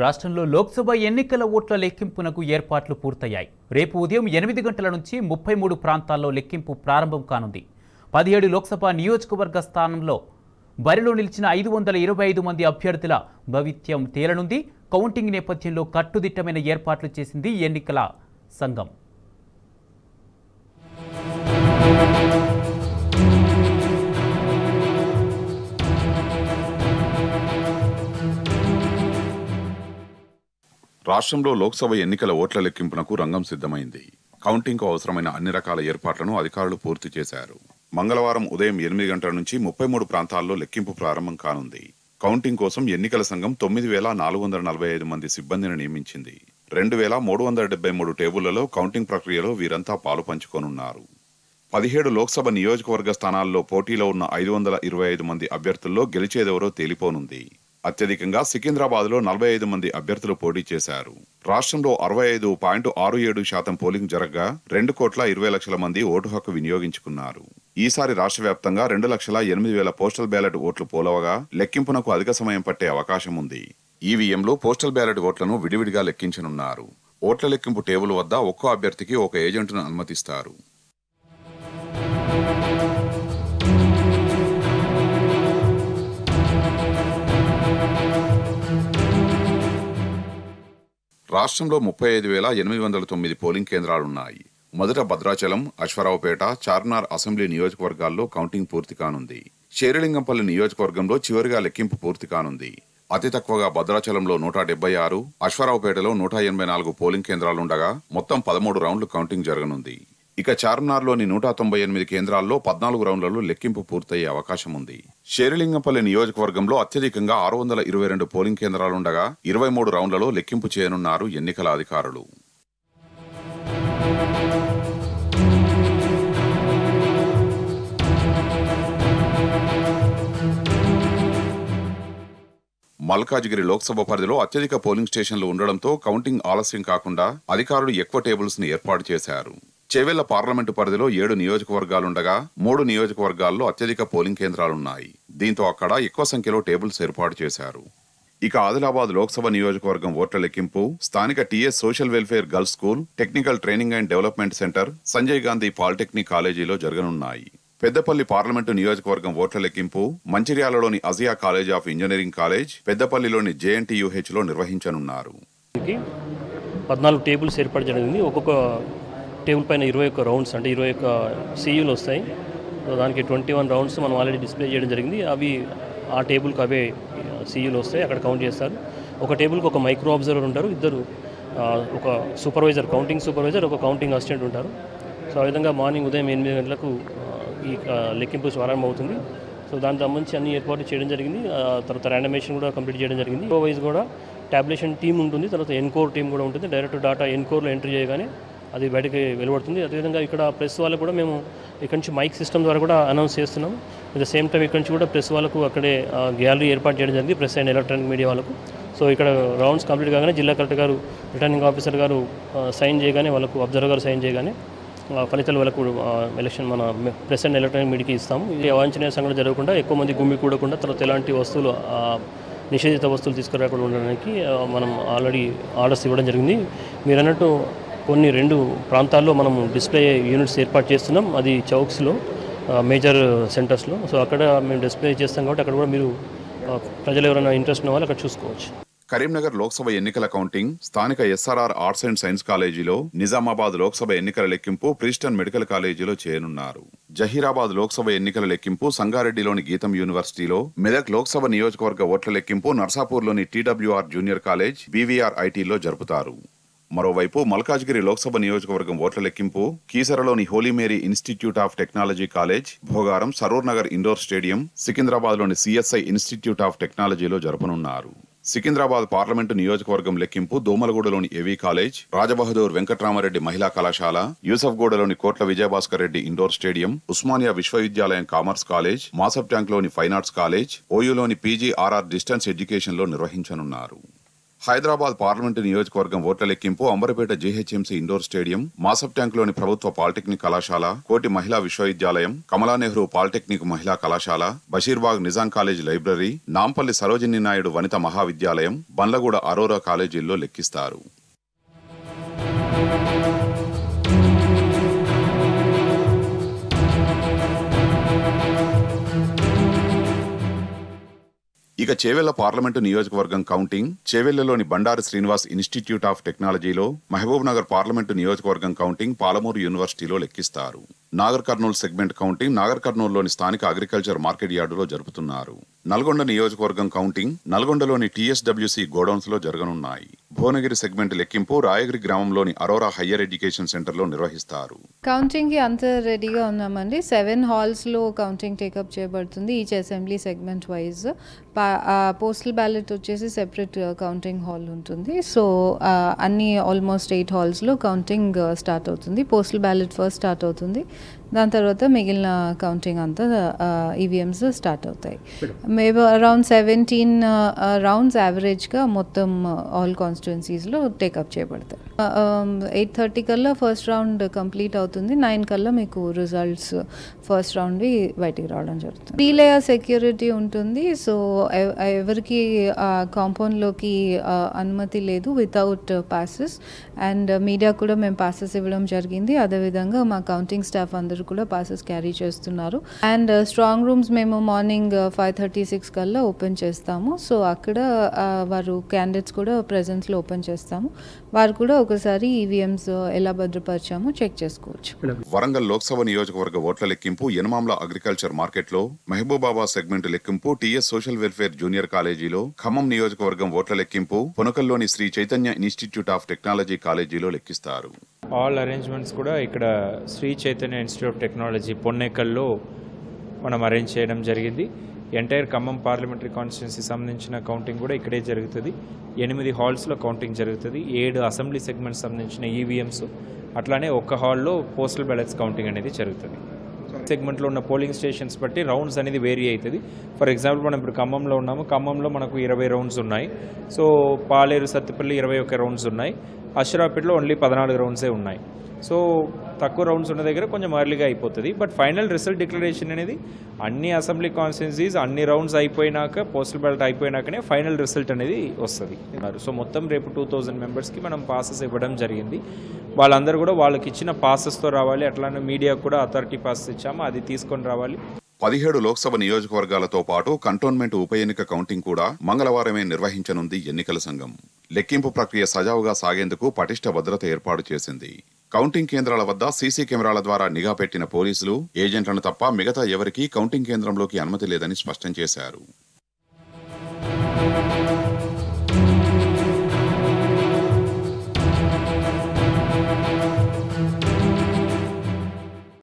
రాష్ట్రంలో లోక్సభ ఎన్నికల ఓట్ల లెక్కింపునకు ఏర్పాట్లు పూర్తయ్యాయి. రేపు ఉదయం 8 గంటల నుంచి 33 ప్రాంతాల్లో లెక్కింపు ప్రారంభం కానుంది. 17 లోక్సభ నియోజకవర్గ స్థానంలో బరిలో నిలిచిన 525 మంది అభ్యర్థుల భవిత్యం తేలనుంది. కౌంటింగ్ నేపథ్యంలో కట్టుదిట్టమైన ఏర్పాట్లు చేసింది ఎన్నికల సంఘం. రాష్ట్రంలో లోక్సభ ఎన్నికల ఓట్ల లెక్కింపునకు రంగం సిద్ధమైంది. కౌంటింగ్కు అవసరమైన అన్ని రకాల ఏర్పాట్లను అధికారులు పూర్తి చేశారు. మంగళవారం ఉదయం 8 గంటల నుంచి 33 ప్రాంతాల్లో లెక్కింపు ప్రారంభం కానుంది. కౌంటింగ్ కోసం ఎన్నికల సంఘం 9,445 మంది సిబ్బందిని నియమించింది. 2,373 టేబుళ్లలో కౌంటింగ్ ప్రక్రియలో వీరంతా పాలు పంచుకోనున్నారు. 17 లోక్సభ నియోజకవర్గ స్థానాల్లో పోటీలో ఉన్న 525 మంది అభ్యర్థుల్లో గెలిచేదెవరో తేలిపోనుంది. అత్యధికంగా సికింద్రాబాద్లో 45 మంది అభ్యర్థులు పోటీ చేశారు. రాష్ట్రంలో 65.67% పోలింగ్ జరగగా 2,20,00,000 మంది ఓటు హక్కు వినియోగించుకున్నారు. ఈసారి రాష్ట్ర వ్యాప్తంగా 2,08,000 పోస్టల్ బ్యాలెట్ ఓట్లు పోలవగా లెక్కింపునకు అధిక సమయం పట్టే అవకాశం ఉంది. ఈవీఎంలో పోస్టల్ బ్యాలెట్ ఓట్లను విడివిడిగా లెక్కించనున్నారు. ఓట్ల లెక్కింపు టేబుల్ వద్ద ఒక్కో అభ్యర్థికి ఒక ఏజెంట్ను అనుమతిస్తారు. రాష్ట్రంలో 35,809 పోలింగ్ కేంద్రాలున్నాయి. మొదట భద్రాచలం, అశ్వారావుపేట, చార్మినార్ అసెంబ్లీ నియోజకవర్గాల్లో కౌంటింగ్ పూర్తి కానుంది. శేరిలింగంపల్లి నియోజకవర్గంలో చివరిగా లెక్కింపు పూర్తి కానుంది. అతి తక్కువగా భద్రాచలంలో 176, అశ్వారావుపేటలో 184 పోలింగ్ కేంద్రాలుండగా మొత్తం 13 రౌండ్లు కౌంటింగ్ జరగనుంది. ఇక చార్మినార్లోని 198 కేంద్రాల్లో 14 రౌండ్లలో లెక్కింపు పూర్తయ్యే అవకాశం ఉంది. శేరిలింగంపల్లి నియోజకవర్గంలో అత్యధికంగా 622 పోలింగ్ కేంద్రాలుండగా 23 రౌండ్లలో లెక్కింపు చేయనున్నారు ఎన్నికల అధికారులు. మల్కాజిగిరి లోక్సభ పరిధిలో అత్యధిక పోలింగ్ స్టేషన్లు ఉండడంతో కౌంటింగ్ ఆలస్యం కాకుండా అధికారులు ఎక్కువ టేబుల్స్ ని ఏర్పాటు చేశారు. చేవెళ్ల పార్లమెంటు పరిధిలో 7 నియోజకవర్గాలుండగా 3 నియోజకవర్గాల్లో అత్యధిక పోలింగ్ కేంద్రాలున్నాయి. దీంతో అక్కడ ఎక్కువ సంఖ్యలో టేబుల్స్ ఏర్పాటు చేశారు. ఇక ఆదిలాబాద్ లోక్సభ నియోజకవర్గం ఓట్ల లెక్కింపు స్థానిక TS social welfare girls school, technical training and development centre, Sanjay Gandhi polytechnic కాలేజీలో జరగనున్నాయి. పెద్దపల్లి పార్లమెంటు నియోజకవర్గం ఓట్ల లెక్కింపు మంచిర్యాలలోని Azia college of engineering college, పెద్దపల్లిలోని JNTUH లో నిర్వహించనున్నారు. 14 టేబుల్స్ ఏర్పాటు జరిగింది. ఒక్కొక్క టేబుల్ పైన 21 రౌండ్స్ అంటే 21 CUలు వస్తాయి. దానికి 21 రౌండ్స్ మనం ఆల్రెడీ డిస్ప్లే చేయడం జరిగింది. అవి ఆ టేబుల్కి అవే CUలు వస్తాయి, అక్కడ కౌంట్ చేస్తారు. ఒక టేబుల్కి ఒక మైక్రో అబ్జర్వర్ ఉంటారు, ఇద్దరు ఒక సూపర్వైజర్, కౌంటింగ్ సూపర్వైజర్, ఒక కౌంటింగ్ అసిస్టెంట్ ఉంటారు. సో ఆ విధంగా మార్నింగ్ ఉదయం 8 గంటలకు ఈ లెక్కింపు ప్రారంభం అవుతుంది. సో దానికి సంబంధించి అన్ని ఏర్పాట్లు చేయడం జరిగింది. తర్వాత ర్యాండమేషన్ కూడా కంప్లీట్ చేయడం జరిగింది. వైజ్ కూడా టాబ్యులేషన్ టీమ్ ఉంటుంది, తర్వాత ఎన్కోర్ టీమ్ కూడా ఉంటుంది. డైరెక్ట్ డాటా ఎన్కోర్లో ఎంట్రీ చేయగానే అది బయటకి వెలువడుతుంది. అదేవిధంగా ఇక్కడ ప్రెస్ వాళ్ళకు కూడా మేము ఇక్కడ నుంచి మైక్ సిస్టమ్ ద్వారా కూడా అనౌన్స్ చేస్తున్నాం. అట్ ద సేమ్ టైం ఇక్కడ నుంచి కూడా ప్రెస్ వాళ్ళకు అక్కడే గ్యాలరీ ఏర్పాటు చేయడం జరిగింది, ప్రెస్ అండ్ ఎలక్ట్రానిక్ మీడియా వాళ్ళకు. సో ఇక్కడ రౌండ్స్ కంప్లీట్ కాగానే జిల్లా కలెక్టర్ గారు, రిటర్నింగ్ ఆఫీసర్ గారు సైన్ చేయగానే, వాళ్ళకు అబ్జర్వర్ గారు సైన్ చేయగానే ఫలితాలు వాళ్ళకు ఎలక్షన్ మన ప్రెస్ అండ్ ఎలక్ట్రానిక్ మీడియాకి ఇస్తాము. ఇది అవాంఛనీయ సంఘటన జరగకుండా, ఎక్కువ మంది గుమ్మి కూడకుండా, తర్వాత ఎలాంటి వస్తువులు నిషేధిత వస్తువులు తీసుకురాకుండా ఉండడానికి మనం ఆల్రెడీ ఆర్డర్స్ ఇవ్వడం జరిగింది. మీరు అన్నట్టు కొన్ని 2 ప్రాంతాల్లో మనము డిస్ప్లే యూనిట్స్ ఏర్పాటు చేస్తున్నాం. అది చౌక్స్లో, మేజర్ సెంటర్స్లో. సో అక్కడ మేము డిస్ప్లే చేస్తాం కాబట్టి అక్కడ కూడా మీరు ప్రజలు ఎవరైనా ఇంట్రెస్ట్ ఉన్న వాళ్ళు అక్కడ చూసుకోవచ్చు. కరీంనగర్ లోక్సభ ఎన్నికల కౌంటింగ్ స్థానిక SRR ఆర్ట్స్ అండ్ సైన్స్ కాలేజీలో, నిజామాబాద్ లోక్సభ ఎన్నికల లెక్కింపు ప్రిస్టన్ మెడికల్ కాలేజీలో చేయనున్నారు. జహీరాబాద్ లోక్సభ ఎన్నికల లెక్కింపు సంగారెడ్డిలోని గీతం యూనివర్సిటీలో, మెదక్ లోక్సభ నియోజకవర్గ ఓట్ల లెక్కింపు నర్సాపూర్లోని TWR జూనియర్ కాలేజ్, BVR ITలో జరుపుతారు. మరోవైపు మల్కాజ్గిరి లోక్సభ నియోజకవర్గం ఓట్ల లెక్కింపు కీసరలోని హోలీమేరీ institute of technology college, Bhogaram Saroor Nagar indoor stadium, సికింద్రాబాద్లోని CSI institute of టెక్నాలజీలో జరపనున్నారు. సికింద్రాబాద్ పార్లమెంటు నియోజకవర్గం లెక్కింపు దోమలగూడలోని ఏవీ కాలేజ్, రాజబహదూర్ వెంకట్రామరెడ్డి మహిళా కళాశాల, యూసఫ్గూడలోని కోట్ల విజయభాస్కర్ రెడ్డి ఇండోర్ స్టేడియం, ఉస్మానియా విశ్వవిద్యాలయం కామర్స్ కాలేజ్, మాసబ్ ట్యాంక్లోని ఫైన్ ఆర్ట్స్ కాలేజ్, OUలోని PGRR డిస్టెన్స్ ఎడ్యుకేషన్లో నిర్వహించనున్నారు. హైదరాబాద్ పార్లమెంటు నియోజకవర్గం ఓట్ల లెక్కింపు Amberpet GHMC indoor stadium, Masab ట్యాంక్లోని ప్రభుత్వ పాలిటెక్నిక్ కళాశాల, కోటి మహిళా విశ్వవిద్యాలయం, కమలా నెహ్రూ పాలిటెక్నిక్ మహిళా కళాశాల, బషీర్బాగ్ నిజాం కాలేజ్ లైబ్రరీ, నాంపల్లి సరోజినీ నాయుడు వనిత మహావిద్యాలయం, బండ్లగూడ అరోరా కాలేజీల్లో లెక్కిస్తారు. ఇక చేవెళ్ల పార్లమెంటు నియోజకవర్గం కౌంటింగ్, చేవెళ్లలోని బండారు శ్రీనివాస్ ఇన్స్టిట్యూట్ ఆఫ్ టెక్నాలజీలో, మహబూబ్ నగర్ పార్లమెంటు నియోజకవర్గం కౌంటింగ్ పాలమూరు యూనివర్సిటీలో లెక్కిస్తారు. నాగర్ కర్నూలు సెగ్మెంట్ కౌంటింగ్ నాగర్ కర్నూలులోని స్థానిక అగ్రికల్చర్ మార్కెట్ యార్డులో జరుపుతున్నారు. నల్గొండ నియోజకవర్గం కౌంటింగ్ నల్గొండలోని టీఎస్డబ్ల్యూసీ గోడౌన్స్ లో జరగనున్నాయి. భువనగిరి సెగ్మెంట్ లెక్కింపు రాయగిరి గ్రామంలోని అరోరా హయ్యర్ ఎడ్యుకేషన్ సెంటర్ లో నిర్వహిస్తారు. కౌంటింగ్ కి అంతా రెడీగా ఉన్నామండి. 7 హాల్స్ లో కౌంటింగ్ టేకప్ చేయబడుతుంది each assembly segment wise. Postal ballot వచ్చేసి సెపరేట్ కౌంటింగ్ హాల్ ఉంటుంది. సో అన్ని ఆల్మోస్ట్ 8 హాల్స్ లో కౌంటింగ్ స్టార్ట్ అవుతుంది. పోస్టల్ బ్యాలెట్ ఫస్ట్ స్టార్ట్ అవుతుంది, దాని తర్వాత మిగిలిన కౌంటింగ్ అంతా ఈవీఎంస్ స్టార్ట్ అవుతాయి. మేబీ అరౌండ్ 17 రౌండ్స్ యావరేజ్గా మొత్తం ఆల్ కాన్స్టిట్యున్సీస్లో టేకప్ చేయబడతాయి. 8:30 కల్లా ఫస్ట్ రౌండ్ కంప్లీట్ అవుతుంది. 9 కల్లా మీకు రిజల్ట్స్ ఫస్ట్ రౌండ్వి బయటికి రావడం జరుగుతుంది. 3 లేయర్ సెక్యూరిటీ ఉంటుంది. సో ఎవరికి కాంపౌండ్లోకి అనుమతి లేదు వితౌట్ పాసెస్. అండ్ మీడియా కూడా మేము పాసెస్ ఇవ్వడం జరిగింది. అదేవిధంగా మా కౌంటింగ్ స్టాఫ్ అందరూ కూడా పాసెస్ క్యారీ చేస్తున్నారు. అండ్ స్ట్రాంగ్ రూమ్స్ మేము మార్నింగ్ 5:36 కల్లా ఓపెన్ చేస్తాము. సో అక్కడ వారు క్యాండిడేట్స్ కూడా ప్రెజెన్స్లో ఓపెన్ చేస్తాము. వారు కూడా ఒకసారి ఈవీఎంస్ ఎలా భద్రపరిచామో చెక్ చేసుకోవచ్చు. వరంగల్ లోక్సభ నియోజకవర్గ ఓట్ల లెక్కింపు యనమాంల అగ్రికల్చర్ మార్కెట్లో, మహబూబాబాద్ సెగ్మెంట్ లెక్కింపు టీఎస్ సోషల్ వెల్ఫేర్ జూనియర్ కాలేజీలో, ఖమ్మం నియోజకవర్గం ఓట్ల లెక్కింపు పొనకల్లోని Sri Chaitanya institute of technology కాలేజీలో లెక్కిస్తారు. ఆల్ అరేంజ్మెంట్స్ కూడా ఇక్కడ Sri Chaitanya institute of technology పొన్నెకల్లో మనం అరేంజ్ చేయడం జరిగింది. ఎంటైర్ ఖమ్మం పార్లమెంటరీ కాన్స్టిట్యున్సీ సంబంధించిన కౌంటింగ్ కూడా ఇక్కడే జరుగుతుంది. 8 హాల్స్లో కౌంటింగ్ జరుగుతుంది. 7 అసెంబ్లీ సెగ్మెంట్ సంబంధించిన ఈవీఎంస్, అట్లానే ఒక్క హాల్లో పోస్టల్ బ్యాలెట్స్ కౌంటింగ్ అనేది జరుగుతుంది. సెగ్మెంట్లో ఉన్న పోలింగ్ స్టేషన్స్ బట్టి రౌండ్స్ అనేది వేరీ అవుతుంది. ఫర్ ఎగ్జాంపుల్ మనం ఇప్పుడు ఖమ్మంలో ఉన్నాము. ఖమ్మంలో మనకు 20 రౌండ్స్ ఉన్నాయి. సో పాలేరు, సత్తుపల్లి 21 రౌండ్స్ ఉన్నాయి. అషరాపేటలో ఓన్లీ 14 రౌండ్సే ఉన్నాయి. సో తక్కువ రౌండ్స్ ఉన్న దగ్గర కొంచెం ఎర్లీగా అయిపోతుంది. బట్ ఫైనల్ రిజల్ట్ డిక్లరేషన్ అనేది అన్ని అసెంబ్లీ కాన్స్టిట్యున్సీస్ అన్ని రౌండ్స్ అయిపోయినాక, పోస్టల్ బ్యాలెట్ అయిపోయినాకనే ఫైనల్ రిజల్ట్ అనేది వస్తుంది. సో మొత్తం రేపు 2000 మెంబర్స్కి మనం పాసెస్ ఇవ్వడం జరిగింది. వాళ్ళందరూ కూడా వాళ్ళకి ఇచ్చిన పాసెస్తో రావాలి. అట్లానే మీడియాకు కూడా అథారిటీ పాసెస్ ఇచ్చాము, అది తీసుకొని రావాలి. 17 లోక్సభ నియోజకవర్గాలతో పాటు కంటోన్మెంట్ ఉప ఎన్నిక కౌంటింగ్ కూడా మంగళవారమే నిర్వహించనుంది ఎన్నికల సంఘం. లెక్కింపు ప్రక్రియ సజావుగా సాగేందుకు పటిష్ట భద్రత ఏర్పాటు చేసింది. కౌంటింగ్ కేంద్రాల వద్ద సీసీ కెమెరాల ద్వారా నిఘా పెట్టిన పోలీసులు, ఏజెంట్లను తప్ప మిగతా ఎవరికీ కౌంటింగ్ కేంద్రంలోకి అనుమతి లేదని స్పష్టం చేశారు.